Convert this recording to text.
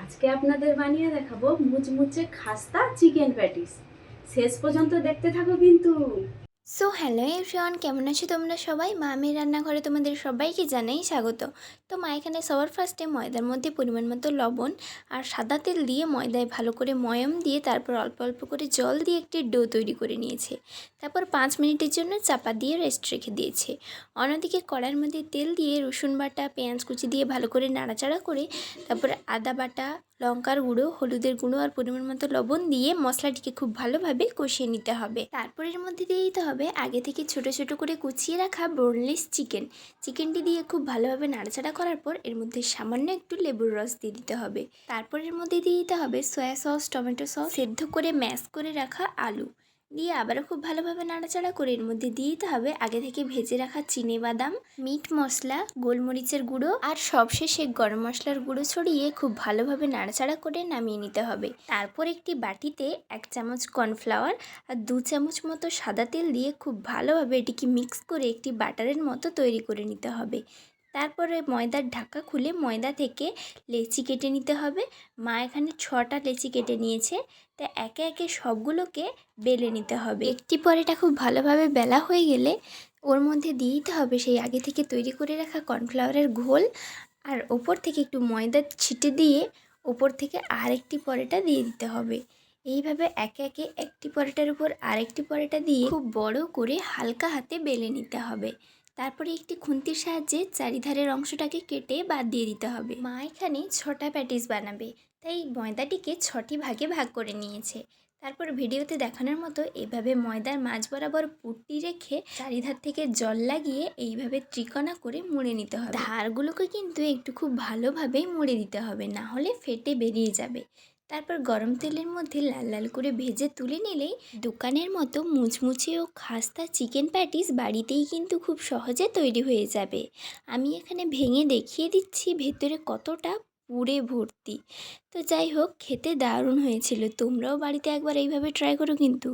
আজকে আপনাদের বানিয়ে দেখাবো মুচমুচে খাস্তা চিকেন প্যাটিস। শেষ পর্যন্ত দেখতে থাকো কিন্তু। হ্যালো এভরিওয়ান, কেমন আছো তোমরা সবাই? মামির রান্নাঘরে তোমাদের সবাইকে জানাই স্বাগত। তো মা এখানে সবার ফার্স্টে ময়দার মধ্যে পরিমাণ মতো লবণ আর সাদা তেল দিয়ে ময়দায় ভালো করে ময়ম দিয়ে তারপর অল্প অল্প করে জল দিয়ে একটি ডো তৈরি করে নিয়েছে। তারপর 5 মিনিটের জন্য চাপা দিয়ে রেস্ট রেখে দিয়েছে। অন্যদিকে কড়াইয়ের মধ্যে তেল দিয়ে রসুন বাটা, পেঁয়াজ কুচি দিয়ে ভালো করে নাড়াচাড়া করে তারপরে আদা বাটা, লঙ্কার গুঁড়ো, হলুদের গুঁড়ো আর পরিমাণ মতো লবণ দিয়ে মশলাটিকে খুব ভালোভাবে কষিয়ে নিতে হবে। তারপর এর মধ্যে দিয়ে দিতে হবে আগে থেকে ছোট ছোট করে কুচিয়ে রাখা বোনলেস চিকেনটি দিয়ে খুব ভালোভাবে নাড়াচাড়া করার পর এর মধ্যে সামান্য একটু লেবুর রস দিয়ে দিতে হবে। তারপর এর মধ্যে দিয়ে দিতে হবে সয়া সস, টমেটো সস, সেদ্ধ করে ম্যাশ করে রাখা আলু দিয়ে আবারও খুব ভালোভাবে নাড়াচাড়া করে এর মধ্যে দিয়ে দিতে হবে আগে থেকে ভেজে রাখা চিনেবাদাম, মিট মশলা, গোলমরিচের গুঁড়ো আর সবশেষে গরম মশলার গুঁড়ো ছড়িয়ে খুব ভালোভাবে নাড়াচাড়া করে নামিয়ে নিতে হবে। তারপর একটি বাটিতে 1 চামচ কর্নফ্লাওয়ার আর 2 চামচ মতো সাদা তেল দিয়ে খুব ভালোভাবে এটিকে মিক্স করে একটি বাটারের মতো তৈরি করে নিতে হবে। তারপরে ময়দার ঢাকা খুলে ময়দা থেকে লেচি কেটে নিতে হবে। মা এখানে 6টা লেচি কেটে নিয়েছে, তা একে একে সবগুলোকে বেলে নিতে হবে। একটি পরেটা খুব ভালোভাবে বেলা হয়ে গেলে ওর মধ্যে দিয়ে দিতে হবে সেই আগে থেকে তৈরি করে রাখা কর্নফ্লাওয়ারের ঘোল আর ওপর থেকে একটু ময়দা ছিটে দিয়ে ওপর থেকে আরেকটি পরেটা দিয়ে দিতে হবে। এইভাবে একে একে একটি পরেটার উপর আরেকটি পরেটা দিয়ে খুব বড় করে হালকা হাতে বেলে নিতে হবে। তারপরে একটি খুন্তির সাহায্যে চারিধারের অংশটাকে কেটে বাদ দিয়ে দিতে হবে। মা এখানে 6টা প্যাটিস বানাবে, তাই ময়দাটিকে 6টি ভাগে ভাগ করে নিয়েছে। তারপর ভিডিওতে দেখানোর মতো এভাবে ময়দার মাঝ বরাবর পুট্টি রেখে চারিধার থেকে জল লাগিয়ে এইভাবে ত্রিকোণা করে মুড়ে নিতে হবে। ধারগুলোকে কিন্তু একটু খুব ভালোভাবেই মুড়ে দিতে হবে, না হলে ফেটে বেরিয়ে যাবে। তারপর গরম তেলের মধ্যে লাল লাল করে ভেজে তুলে নিলেই দোকানের মতো মুচমুচে ও খাস্তা চিকেন প্যাটিস বাড়িতেই কিন্তু খুব সহজে তৈরি হয়ে যাবে। আমি এখানে ভেঙে দেখিয়ে দিচ্ছি ভেতরে কতটা পুরে ভর্তি। তো যাই হোক, খেতে দারুণ হয়েছিল। তোমরাও বাড়িতে একবার এইভাবে ট্রাই করো কিন্তু।